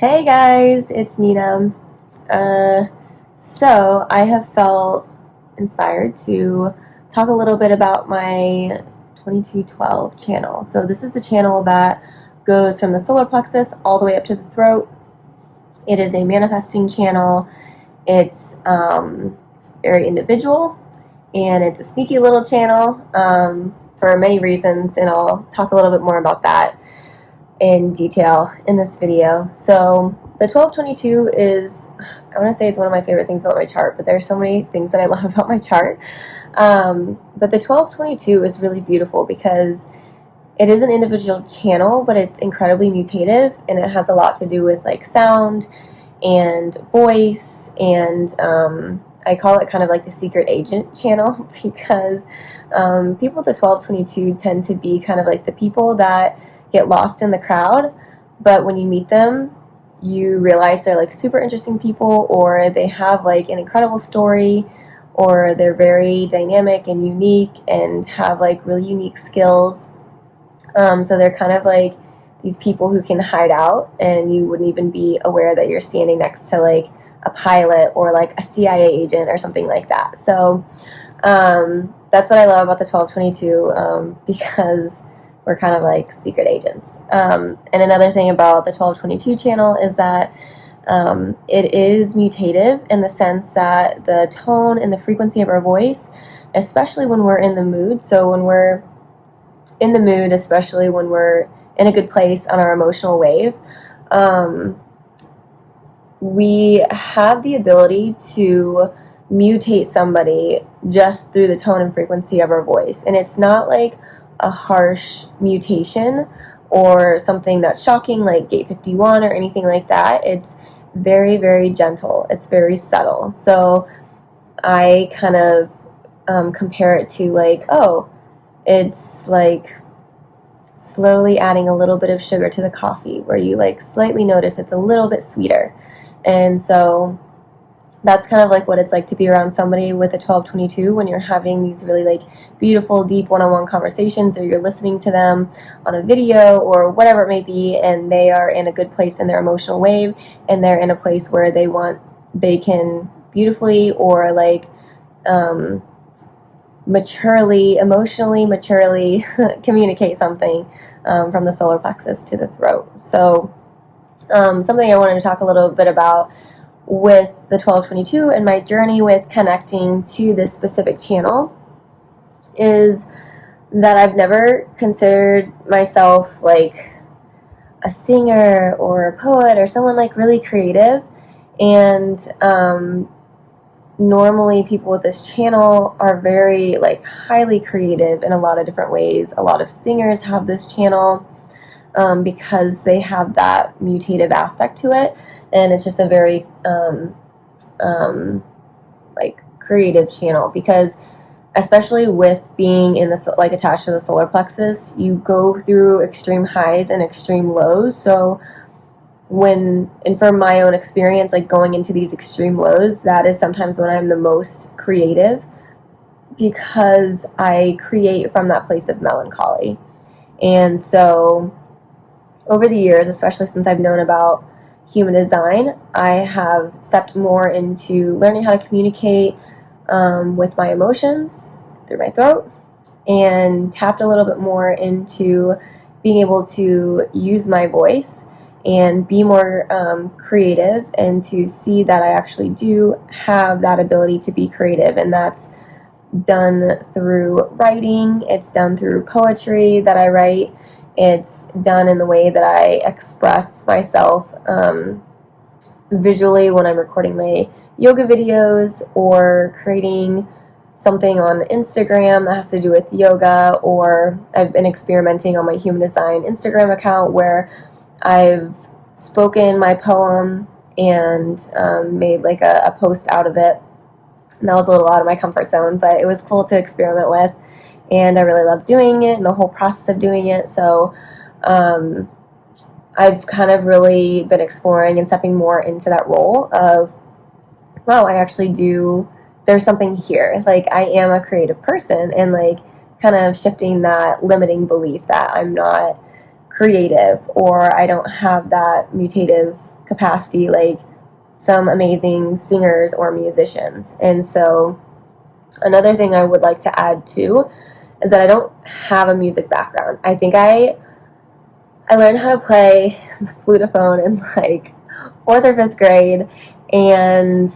Hey guys, it's Nina. Uh, so I have felt inspired to talk a little bit about my 2212 channel. So this is a channel that goes from the solar plexus all the way up to the throat. It is a manifesting channel. It's very individual, and it's a sneaky little channel for many reasons, and I'll talk a little bit more about that in detail in this video. So the 1222 is, I want to say it's one of my favorite things about my chart, but there's so many things that I love about my chart. But the 1222 is really beautiful because it is an individual channel, but it's incredibly mutative, and it has a lot to do with like sound and voice, and I call it kind of like the secret agent channel because people with the 1222 tend to be kind of like the people that get lost in the crowd, but when you meet them, you realize they're like super interesting people, or they have like an incredible story, or they're very dynamic and unique and have like really unique skills. So they're kind of like these people who can hide out, and you wouldn't even be aware that you're standing next to like a pilot or like a CIA agent or something like that. So that's what I love about the 1222 because we're kind of like secret agents. And another thing about the 1222 channel is that it is mutative in the sense that the tone and the frequency of our voice, especially when we're in the mood, so when we're in the mood, especially when we're in a good place on our emotional wave, we have the ability to mutate somebody just through the tone and frequency of our voice. And it's not like a harsh mutation or something that's shocking like gate 51 or anything like that. It's very, very gentle. It's very subtle. So I kind of compare it to like, oh, it's like slowly adding a little bit of sugar to the coffee, where you like slightly notice it's a little bit sweeter. And so that's kind of like what it's like to be around somebody with a 1222 when you're having these really like beautiful, deep one-on-one conversations, or you're listening to them on a video or whatever it may be, and they are in a good place in their emotional wave, and they're in a place where they can beautifully or like emotionally maturely communicate something from the solar plexus to the throat. So something I wanted to talk a little bit about with the 1222 and my journey with connecting to this specific channel is that I've never considered myself like a singer or a poet or someone like really creative. And normally people with this channel are very like highly creative in a lot of different ways. A lot of singers have this channel because they have that mutative aspect to it, and it's just a very like creative channel, because especially with being in the like attached to the solar plexus, you go through extreme highs and extreme lows. So and from my own experience, like going into these extreme lows, that is sometimes when I'm the most creative, because I create from that place of melancholy. And so over the years, especially since I've known about human design, I have stepped more into learning how to communicate with my emotions through my throat, and tapped a little bit more into being able to use my voice and be more creative, and to see that I actually do have that ability to be creative. And that's done through writing, it's done through poetry that I write, it's done in the way that I express myself visually when I'm recording my yoga videos, or creating something on Instagram that has to do with yoga, or I've been experimenting on my human design Instagram account where I've spoken my poem and made like a post out of it. And that was a little out of my comfort zone, but it was cool to experiment with, and I really loved doing it and the whole process of doing it. So I've kind of really been exploring and stepping more into that role of, wow, I actually do, there's something here. Like, I am a creative person, and like kind of shifting that limiting belief that I'm not creative, or I don't have that mutative capacity like some amazing singers or musicians. And so another thing I would like to add too is that I don't have a music background. I think I learned how to play the flutophone in like 4th or 5th grade, and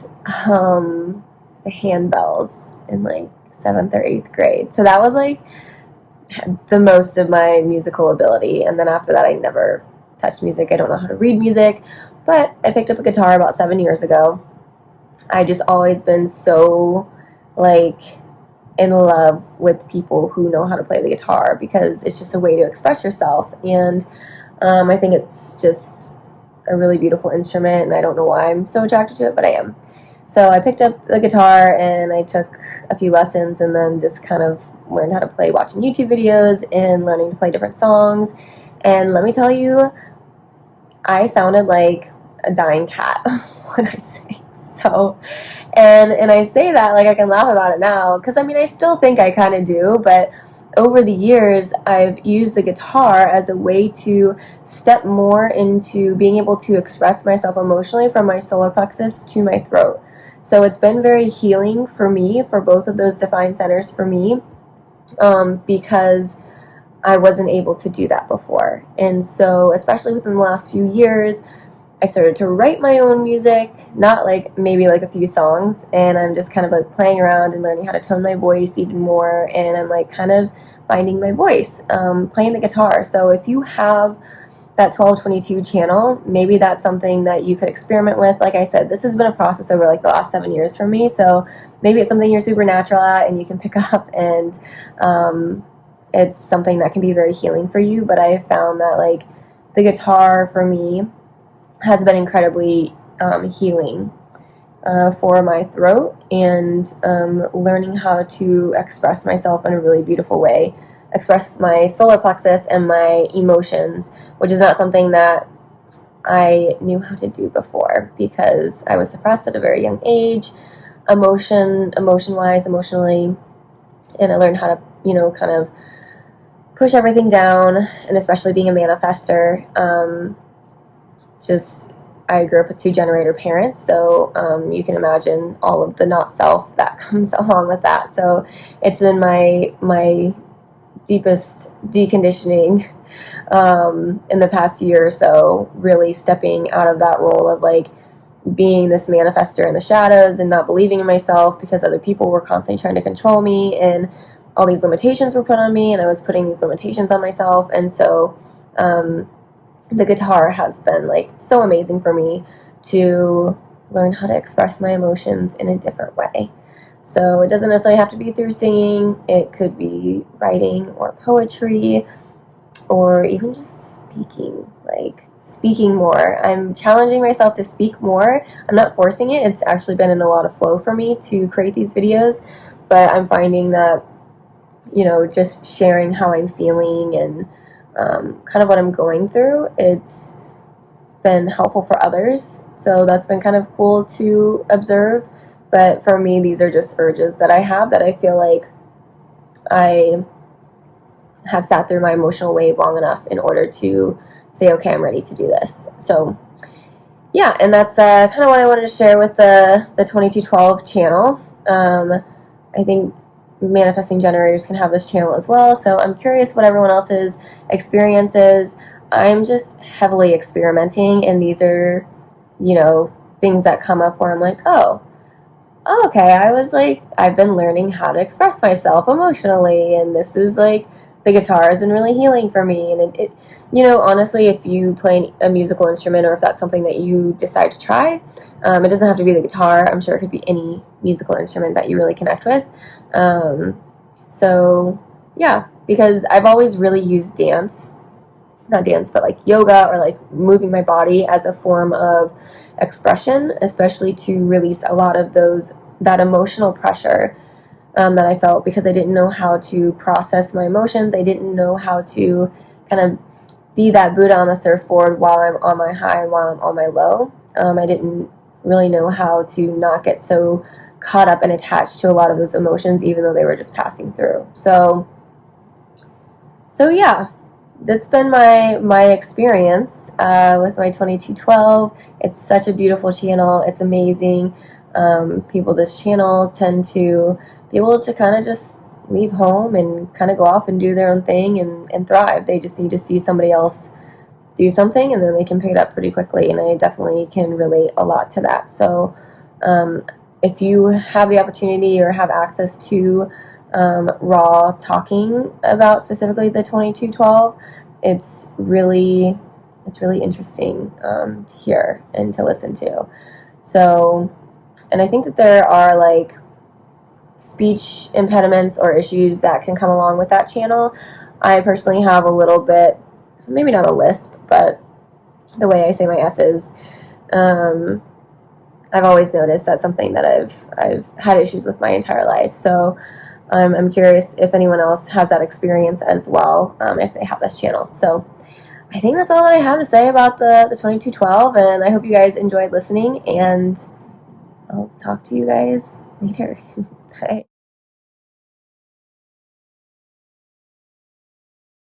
the handbells in like 7th or 8th grade. So that was like the most of my musical ability. And then after that, I never touched music. I don't know how to read music, but I picked up a guitar about 7 years ago. I've just always been so like in love with people who know how to play the guitar, because it's just a way to express yourself. And I think it's just a really beautiful instrument, and I don't know why I'm so attracted to it, but I am. So I picked up the guitar and I took a few lessons, and then just kind of learned how to play watching YouTube videos and learning to play different songs. And let me tell you, I sounded like a dying cat when I sang. So, and I say that like I can laugh about it now, because I mean I still think I kind of do, but over the years I've used the guitar as a way to step more into being able to express myself emotionally from my solar plexus to my throat. So it's been very healing for me, for both of those defined centers for me, because I wasn't able to do that before. And so especially within the last few years, I started to write my own music, not like maybe like a few songs, and I'm just kind of like playing around and learning how to tone my voice even more, and I'm like kind of finding my voice, playing the guitar. So if you have that 1222 channel, maybe that's something that you could experiment with. Like I said, this has been a process over like the last 7 years for me, so maybe it's something you're super natural at and you can pick up, and it's something that can be very healing for you. But I have found that like the guitar for me has been incredibly healing for my throat, and learning how to express myself in a really beautiful way, express my solar plexus and my emotions, which is not something that I knew how to do before, because I was suppressed at a very young age, emotionally, and I learned how to, kind of push everything down, and especially being a manifester, I grew up with 2 generator parents, so you can imagine all of the not self that comes along with that. So it's been my deepest deconditioning in the past year or so, really stepping out of that role of like being this manifester in the shadows and not believing in myself because other people were constantly trying to control me, and all these limitations were put on me, and I was putting these limitations on myself. And so the guitar has been like so amazing for me to learn how to express my emotions in a different way. So it doesn't necessarily have to be through singing. It could be writing or poetry, or even just speaking more. I'm challenging myself to speak more. I'm not forcing it. It's actually been in a lot of flow for me to create these videos, but I'm finding that, just sharing how I'm feeling and kind of what I'm going through, it's been helpful for others. So that's been kind of cool to observe. But for me, these are just urges that I have, that I feel like I have sat through my emotional wave long enough in order to say, okay, I'm ready to do this. So yeah, and that's kind of what I wanted to share with the 2212 channel. I think manifesting generators can have this channel as well, so I'm curious what everyone else's experience is. I'm just heavily experimenting, and these are, things that come up where I'm like, oh, okay, I've been learning how to express myself emotionally, and this is like, the guitar has been really healing for me. And it honestly, if you play a musical instrument, or if that's something that you decide to try, it doesn't have to be the guitar. I'm sure it could be any musical instrument that you really connect with. So yeah, because I've always really used not dance, but like yoga, or like moving my body as a form of expression, especially to release a lot of that emotional pressure that I felt, because I didn't know how to process my emotions. I didn't know how to kind of be that Buddha on the surfboard while I'm on my high and while I'm on my low. I didn't really know how to not get so caught up and attached to a lot of those emotions, even though they were just passing through. So yeah, that's been my experience with my 2212. It's such a beautiful channel. It's amazing. People this channel tend to be able to kind of just leave home and kind of go off and do their own thing and thrive. They just need to see somebody else do something, and then they can pick it up pretty quickly, and I definitely can relate a lot to that. So if you have the opportunity or have access to raw talking about specifically the 2212, it's really interesting to hear and to listen to. So, and I think that there are like speech impediments or issues that can come along with that channel. I personally have a little bit, maybe not a lisp, but the way I say my S's, I've always noticed that's something that I've had issues with my entire life. So I'm curious if anyone else has that experience as well, if they have this channel. So I think that's all that I have to say about the 2212, and I hope you guys enjoyed listening, and I'll talk to you guys later. Bye.